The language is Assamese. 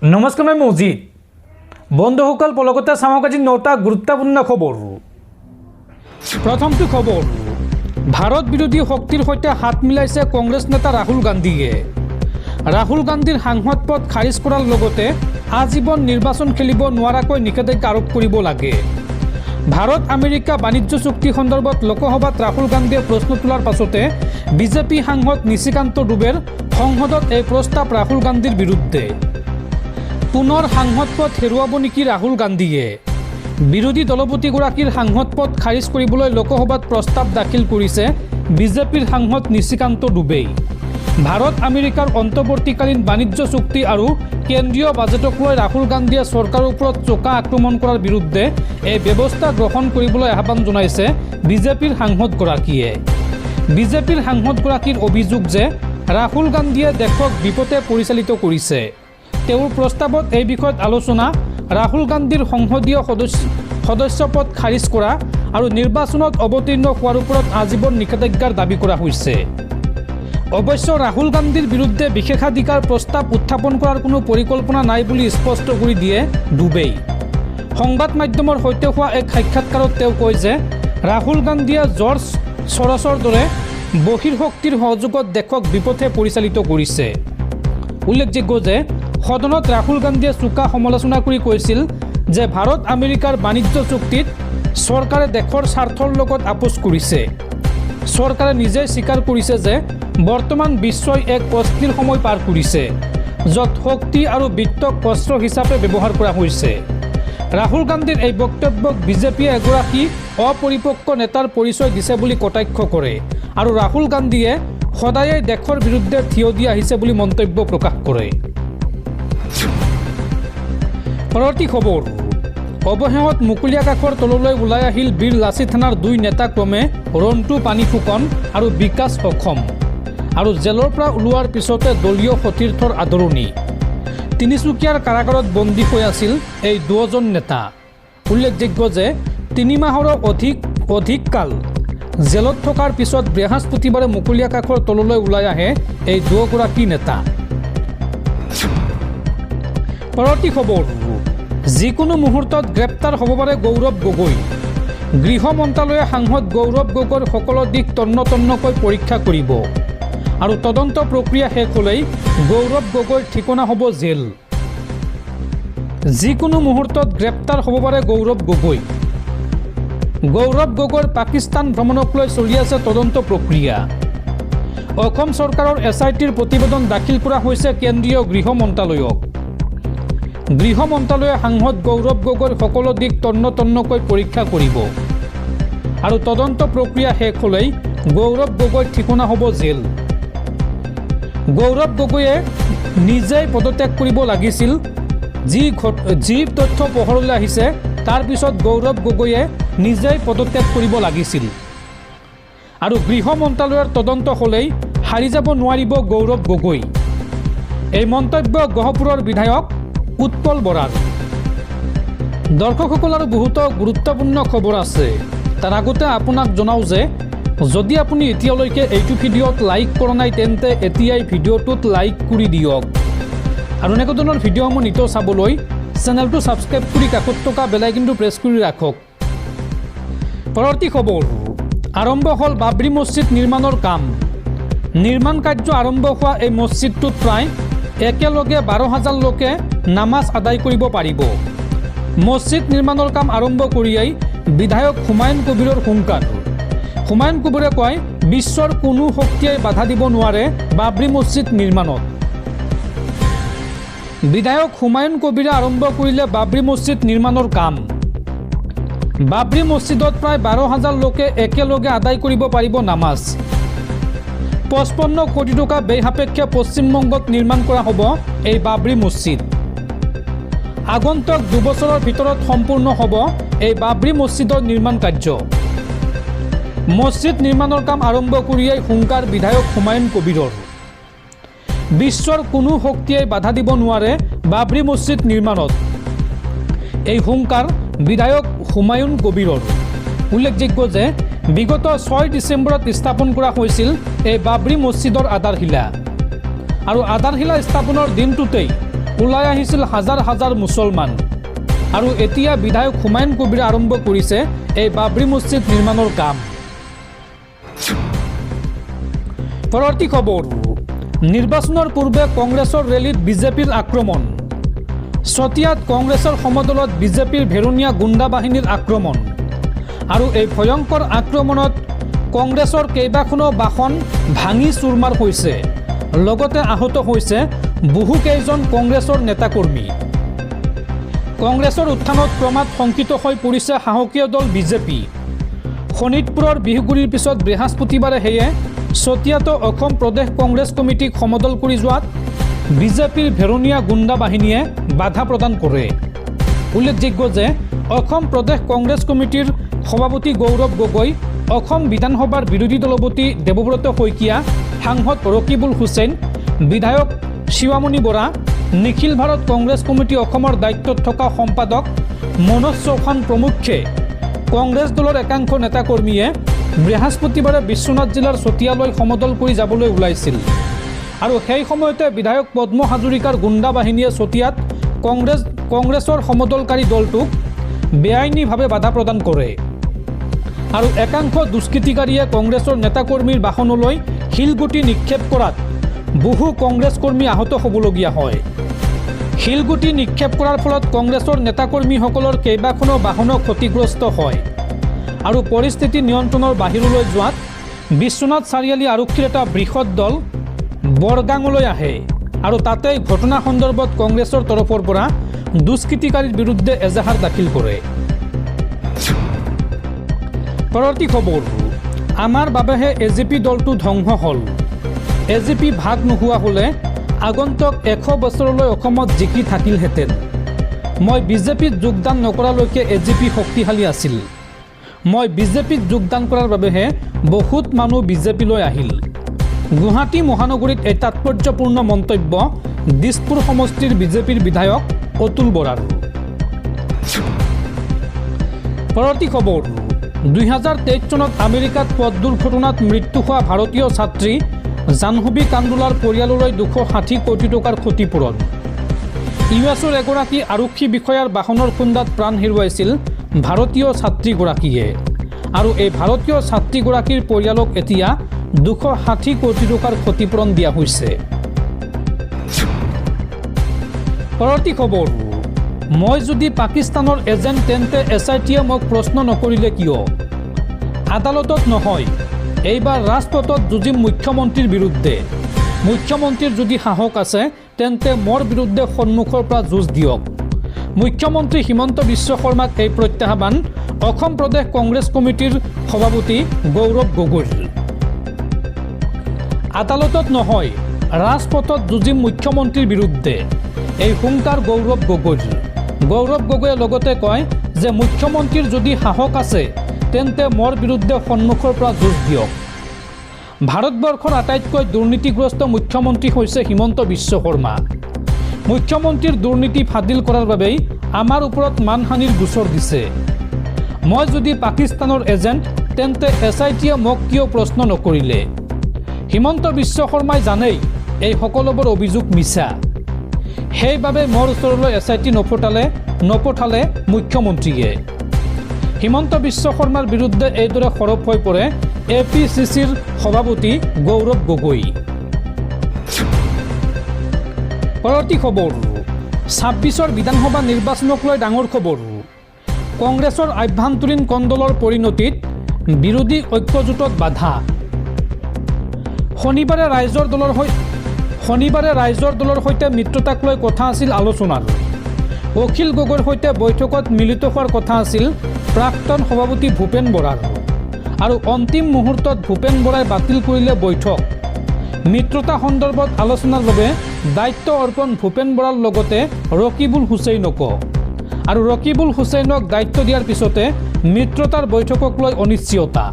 নমস্কাৰ মই মজিদ বন্ধুসকল পলকতে চাওক আজি 9টা গুৰুত্বপূৰ্ণ খবৰ। প্ৰথমটো খবৰ, ভাৰত বিৰোধী শক্তিৰ সৈতে হাত মিলাইছে কংগ্ৰেছ নেতা ৰাহুল গান্ধীয়ে। ৰাহুল গান্ধীৰ সাংসদ পদ খাৰিজ কৰাৰ লগতে আজীৱন নিৰ্বাচন খেলিব নোৱাৰাকৈ নিষেধাজ্ঞা আৰোপ কৰিব লাগে। ভাৰত আমেৰিকা বাণিজ্য চুক্তি সন্দৰ্ভত লোকসভাত ৰাহুল গান্ধীয়ে প্ৰশ্ন তোলাৰ পাছতে বিজেপি সাংসদ নিশিকান্ত দুবেৰ সংসদত এই প্ৰস্তাৱ ৰাহুল গান্ধীৰ বিৰুদ্ধে। পুনৰ সাংসদ পদ হেৰুৱাব নেকি ৰাহুল গান্ধীয়ে? বিৰোধী দলপতিগৰাকীৰ সাংসদ পদ খাৰিজ কৰিবলৈ লোকসভাত প্ৰস্তাৱ দাখিল কৰিছে বিজেপিৰ সাংসদ নিশিকান্ত দুবেই। ভাৰত আমেৰিকাৰ অন্তৰ্বৰ্তীকালীন বাণিজ্য চুক্তি আৰু কেন্দ্ৰীয় বাজেটক লৈ ৰাহুল গান্ধীয়ে চৰকাৰৰ ওপৰত চোকা আক্ৰমণ কৰাৰ বিৰুদ্ধে এই ব্যৱস্থা গ্ৰহণ কৰিবলৈ আহ্বান জনাইছে বিজেপিৰ সাংসদগৰাকীয়ে। বিজেপিৰ সাংসদগৰাকীৰ অভিযোগ যে ৰাহুল গান্ধীয়ে দেশক বিপথে পৰিচালিত কৰিছে। তেওঁৰ প্ৰস্তাৱত এই বিষয়ত আলোচনা, ৰাহুল গান্ধীৰ সংসদীয় সদস্য পদ খাৰিজ কৰা আৰু নিৰ্বাচনত অৱতীৰ্ণ হোৱাৰ ওপৰত আজীৱন নিষেধাজ্ঞাৰ দাবী কৰা হৈছে। অৱশ্য ৰাহুল গান্ধীৰ বিৰুদ্ধে বিশেষাধিকাৰ প্ৰস্তাৱ উত্থাপন কৰাৰ কোনো পৰিকল্পনা নাই বুলি স্পষ্ট কৰি দিয়ে দুবেই। সংবাদ মাধ্যমৰ সৈতে হোৱা এক সাক্ষাৎকাৰত তেওঁ কয় যে ৰাহুল গান্ধীয়ে জৰ্জ চৰছৰ দৰে বহিৰ্শক্তিৰ সহযোগত দেশক বিপথে পৰিচালিত কৰিছে। উল্লেখযোগ্য যে সদনত ৰাহুল গান্ধীয়ে চোকা সমালোচনা কৰি কৈছিল যে ভাৰত আমেৰিকাৰ বাণিজ্য চুক্তিত চৰকাৰে দেশৰ স্বাৰ্থৰ লগত আপোচ কৰিছে। চৰকাৰে নিজেই স্বীকাৰ কৰিছে যে বৰ্তমান বিশ্বই এক অস্থিৰ সময় পাৰ কৰিছে, য'ত শক্তি আৰু বিত্তক অস্ত্ৰ হিচাপে ব্যৱহাৰ কৰা হৈছে। ৰাহুল গান্ধীৰ এই বক্তব্যক বিজেপিয়ে এগৰাকী অপৰিপক্ক নেতাৰ পৰিচয় দিছে বুলি কটাক্ষ কৰে আৰু ৰাহুল গান্ধীয়ে সদায়ে দেশৰ বিৰুদ্ধে থিয় দি আহিছে বুলি মন্তব্য প্ৰকাশ কৰে। পৰৱৰ্তী খবৰ, অৱশেষত মুকলি আকাশৰ তললৈ ওলাই আহিল বীৰ লাচিত থানাৰ 2 নেতা ক্ৰমে ৰন্টু পানীফুকন আৰু বিকাশ অসম। আৰু জেলৰ পৰা ওলোৱাৰ পিছতে দলীয় সতীৰ্থৰ আদৰণি। তিনিচুকীয়াৰ কাৰাগাৰত বন্দী হৈ আছিল এই দুজন নেতা। উল্লেখযোগ্য যে 3 মাহৰো অধিক কাল জেলত থকাৰ পিছত বৃহস্পতিবাৰে মুকলি আকাশৰ তললৈ ওলাই আহে এই দুগৰাকী নেতা। পৰৱৰ্তী খবৰ, যিকোনো মুহূৰ্তত গ্ৰেপ্তাৰ হ'ব পাৰে গৌৰৱ গগৈ। গৃহ মন্ত্ৰালয়ে সাংসদ গৌৰৱ গগৈৰ সকলো দিশ তন্নতন্নকৈ পৰীক্ষা কৰিব আৰু তদন্ত প্ৰক্ৰিয়া শেষ হ'লেই গৌৰৱ গগৈৰ ঠিকনা হ'ব জেল। যিকোনো মুহূৰ্তত গ্ৰেপ্তাৰ হ'ব পাৰে গৌৰৱ গগৈ। গৌৰৱ গগৈৰ পাকিস্তান ভ্ৰমণক লৈ চলি আছে তদন্ত প্ৰক্ৰিয়া। অসম চৰকাৰৰ SITৰ প্ৰতিবেদন দাখিল কৰা হৈছে কেন্দ্ৰীয় গৃহ মন্ত্ৰালয়ক। গৃহ মন্ত্ৰালয়ে সাংসদ গৌৰৱ গগৈৰ সকলো দিশ তন্নতন্নকৈ পৰীক্ষা কৰিব আৰু তদন্ত প্ৰক্ৰিয়া শেষ হ'লেই গৌৰৱ গগৈৰ ঠিকনা হ'ব জেল। গৌৰৱ গগৈয়ে নিজেই পদত্যাগ কৰিব লাগিছিল। যি তথ্য পোহৰলৈ আহিছে তাৰ পিছত গৌৰৱ গগৈয়ে নিজেই পদত্যাগ কৰিব লাগিছিল আৰু গৃহ মন্ত্ৰালয়ৰ তদন্ত হ'লেই হাৰি যাব নোৱাৰিব গৌৰৱ গগৈ। এই মন্তব্য গহপুৰৰ বিধায়ক উৎপল বৰাৰ। দৰ্শকসকল, আৰু বহুতো গুৰুত্বপূৰ্ণ খবৰ আছে। তাৰ আগতে আপোনাক জনাওঁ যে যদি আপুনি এতিয়ালৈকে এইটো ভিডিঅ'ত লাইক কৰা নাই তেন্তে এতিয়াই ভিডিঅ'টোত লাইক কৰি দিয়ক আৰু এনেকুৱা ধৰণৰ ভিডিঅ'সমূহ নিতৌ চাবলৈ চেনেলটো ছাবস্ক্ৰাইব কৰি কাষত থকা বেল আইকনটো প্ৰেছ কৰি ৰাখক। পৰৱৰ্তী খবৰ, আৰম্ভ হ'ল বাবৰি মছজিদ নিৰ্মাণৰ কাম। নিৰ্মাণ কাৰ্য আৰম্ভ হোৱা এই মছজিদটোত প্ৰায় একেলগে 12,000 লোকে নামাজ আদায় কৰিব পাৰিব। মছজিদ নিৰ্মাণৰ কাম আৰম্ভ কৰিয়েই বিধায়ক হুমায়ুন কবিৰৰ হুংকাৰ। হুমায়ুন কবিৰে কয়, বিশ্বৰ কোনো শক্তিয়ে বাধা দিব নোৱাৰে বাবৰি মছজিদ নিৰ্মাণত। বিধায়ক হুমায়ুন কবিৰে আৰম্ভ কৰিলে বাবৰি মছজিদ নিৰ্মাণৰ কাম। বাবৰি মছজিদত প্ৰায় 12,000 লোকে একেলগে আদায় কৰিব পাৰিব নামাজ। 55 কোটি টকা ব্যয় সাপেক্ষে পশ্চিমবংগত নিৰ্মাণ কৰা হ'ব এই বাবৰি মছজিদ। আগন্তুক 2 বছৰৰ ভিতৰত সম্পূৰ্ণ হ'ব এই বাবৰি মছজিদৰ নিৰ্মাণ কাৰ্য। মছজিদ নিৰ্মাণৰ কাম আৰম্ভ কৰিয়েই হুংকাৰ বিধায়ক হুমায়ুন কবিৰৰ। বিশ্বৰ কোনো শক্তিয়ে বাধা দিব নোৱাৰে বাবৰি মছজিদ নিৰ্মাণত, এই হুংকাৰ বিধায়ক হুমায়ুন কবিৰৰ। উল্লেখযোগ্য যে বিগত 6 ডিচেম্বৰত স্থাপন কৰা হৈছিল এই বাবৰি মছজিদৰ আধাৰশিলা আৰু আধাৰশিলা স্থাপনৰ দিনটোতেই ওলাই আহিছিল হাজাৰ হাজাৰ মুছলমান আৰু এতিয়া বিধায়ক হুমায়ুন কবিৰে আৰম্ভ কৰিছে এই বাবৰি মছজিদ নিৰ্মাণৰ কাম। পৰৱৰ্তী খবৰ, নিৰ্বাচনৰ পূৰ্বে কংগ্ৰেছৰ ৰেলীত বিজেপিৰ আক্ৰমণ। চতিয়াত কংগ্ৰেছৰ সমদলত বিজেপিৰ ভেৰুনীয়া গুণ্ডা বাহিনীৰ আক্ৰমণ আৰু এই ভয়ংকৰ আক্ৰমণত কংগ্ৰেছৰ কেইবাখনো বাহন ভাঙি চুৰমাৰ হৈছে, লগতে আহত হৈছে বহুকেইজন কংগ্ৰেছৰ নেতাকৰ্মী। কংগ্ৰেছৰ উত্থানত ক্ৰমাৎ শংকিত হৈ পৰিছে সাহসীয় দল বিজেপি। শোণিতপুৰৰ বিহুগুৰিৰ পিছত বৃহস্পতিবাৰে সেয়ে চতিয়াতো অসম প্ৰদেশ কংগ্ৰেছ কমিটিক সমদল কৰি যোৱাত বিজেপিৰ ভেৰুনীয়া গুণ্ডা বাহিনীয়ে বাধা প্ৰদান কৰে। উল্লেখযোগ্য যে অসম প্ৰদেশ কংগ্ৰেছ কমিটিৰ সভাপতি গৌৰৱ গগৈ, অসম বিধানসভাৰ বিৰোধী দলপতি দেৱব্ৰত শইকীয়া, সাংসদ ৰকিবুল হুছেইন, বিধায়ক শিৱামণি বৰা, নিখিল ভাৰত কংগ্ৰেছ কমিটি অসমৰ দায়িত্বত থকা সম্পাদক মনোজ চৌহান প্ৰমুখ্যে কংগ্ৰেছ দলৰ একাংশ নেতাকৰ্মীয়ে বৃহস্পতিবাৰে বিশ্বনাথ জিলাৰ চতিয়ালৈ সমদল কৰি যাবলৈ ওলাইছিল আৰু সেই সময়তে বিধায়ক পদ্ম হাজৰিকাৰ গুণ্ডা বাহিনীয়ে চতিয়াত কংগ্ৰেছৰ সমদলকাৰী দলটোক বেআইনীভাৱে বাধা প্ৰদান কৰে আৰু একাংশ দুষ্কৃতিকাৰীয়ে কংগ্ৰেছৰ নেতাকৰ্মীৰ বাহনলৈ শিলগুটি নিক্ষেপ কৰাত বহু কংগ্ৰেছ কৰ্মী আহত হ'বলগীয়া হয়। শিলগুটি নিক্ষেপ কৰাৰ ফলত কংগ্ৰেছৰ নেতাকৰ্মীসকলৰ কেইবাখনো বাহনো ক্ষতিগ্ৰস্ত হয় আৰু পৰিস্থিতি নিয়ন্ত্ৰণৰ বাহিৰলৈ যোৱাত বিশ্বনাথ চাৰিআলি আৰক্ষীৰ এটা বৃহৎ দল বৰগাঙলৈ আহে আৰু তাতেই ঘটনা সন্দৰ্ভত কংগ্ৰেছৰ তৰফৰ পৰা দুষ্কৃতিকাৰীৰ বিৰুদ্ধে এজাহাৰ দাখিল কৰে। পৰৱৰ্তী খবৰ, আমাৰ বাবেহে এজিপি দলটো ধ্বংস হ'ল। এজিপি ভাগ নোহোৱা হ'লে আগন্তুক 100 বছৰলৈ অসমত জিকি থাকিলহেঁতেন। মই বিজেপিত যোগদান নকৰালৈকে এজিপি শক্তিশালী আছিল। মই বিজেপিত যোগদান কৰাৰ বাবেহে বহুত মানুহ বিজেপিলৈ আহিল। গুৱাহাটী মহানগৰীত এই তাৎপৰ্যপূৰ্ণ মন্তব্য দিছপুৰ সমষ্টিৰ বিজেপিৰ বিধায়ক অতুল বৰাৰ। পৰৱৰ্তী খবৰ, 2023 চনত আমেৰিকাত পথ দুৰ্ঘটনাত মৃত্যু হোৱা ভাৰতীয় ছাত্ৰী জাহ্নৱী কাণ্ডুলাৰ পৰিয়াললৈ 260 কোটি টকাৰ ক্ষতিপূৰণ। ইউএছৰ এগৰাকী আৰক্ষী বিষয়াৰ বাহনৰ খুন্দাত প্ৰাণ হেৰুৱাইছিল ভাৰতীয় ছাত্ৰীগৰাকীয়ে আৰু এই ভাৰতীয় ছাত্ৰীগৰাকীৰ পৰিয়ালক এতিয়া 260 কোটি টকাৰ ক্ষতিপূৰণ দিয়া হৈছে। পৰৱৰ্তী খবৰ, মই যদি পাকিস্তানৰ এজেণ্ট তেন্তে SITয়ে মোক প্ৰশ্ন নকৰিলে কিয়? আদালতত নহয়, এইবাৰ ৰাজপথত যুঁজিম মুখ্যমন্ত্ৰীৰ বিৰুদ্ধে। মুখ্যমন্ত্ৰীৰ যদি সাহস আছে তেন্তে মোৰ বিৰুদ্ধে সন্মুখৰ পৰা যুঁজ দিয়ক। মুখ্যমন্ত্ৰী হিমন্ত বিশ্ব শৰ্মাক এই প্ৰত্যাহ্বান অসম প্ৰদেশ কংগ্ৰেছ কমিটিৰ সভাপতি গৌৰৱ গগৈৰ। আদালতত নহয়, ৰাজপথত যুঁজিম মুখ্যমন্ত্ৰীৰ বিৰুদ্ধে, এই হুংকাৰ গৌৰৱ গগৈৰ। গৌৰৱ গগৈয়ে লগতে কয় যে মুখ্যমন্ত্ৰীৰ যদি সাহস আছে তেন্তে মোৰ বিৰুদ্ধে সন্মুখৰ পৰা যুঁজ দিয়ক। ভাৰতবৰ্ষৰ আটাইতকৈ দুৰ্নীতিগ্ৰস্ত মুখ্যমন্ত্ৰী হৈছে হিমন্ত বিশ্ব শৰ্মা। মুখ্যমন্ত্ৰীৰ দুৰ্নীতি ফাদিল কৰাৰ বাবেই আমাৰ ওপৰত মানহানিৰ গোচৰ দিছে। মই যদি পাকিস্তানৰ এজেণ্ট তেন্তে SITয়ে মোক কিয় প্ৰশ্ন নকৰিলে? হিমন্ত বিশ্ব শৰ্মাই জানেই এই সকলোবোৰ অভিযোগ মিছা। সেইবাবে মোৰ ওচৰলৈ SIT নপঠালে মুখ্যমন্ত্ৰীয়ে। হিমন্ত বিশ্ব শৰ্মাৰ বিৰুদ্ধে এইদৰে সৰব হৈ পৰে APCCৰ সভাপতি গৌৰৱ গগৈ। পৰৱৰ্তী খবৰ, 26ৰ বিধানসভা নিৰ্বাচনক লৈ ডাঙৰ খবৰ। কংগ্ৰেছৰ আভ্যন্তৰীণ কণ্ডলৰ পৰিণতিত বিৰোধী ঐক্যজোঁটত বাধা। শনিবাৰে ৰাইজৰ দলৰ সৈতে মিত্ৰতাক লৈ কথা আছিল আলোচনাৰ। অখিল গগৈৰ সৈতে বৈঠকত মিলিত হোৱাৰ কথা আছিল প্ৰাক্তন সভাপতি ভূপেন বৰাৰ আৰু অন্তিম মুহূৰ্তত ভূপেন বৰাই বাতিল কৰিলে বৈঠক। মিত্ৰতা সন্দৰ্ভত আলোচনাৰ বাবে দায়িত্ব অৰ্পণ ভূপেন বৰাৰ লগতে ৰকিবুল হুছেইনকো আৰু ৰকিবুল হুছেইনক দায়িত্ব দিয়াৰ পিছতে মিত্ৰতাৰ বৈঠকক লৈ অনিশ্চয়তা।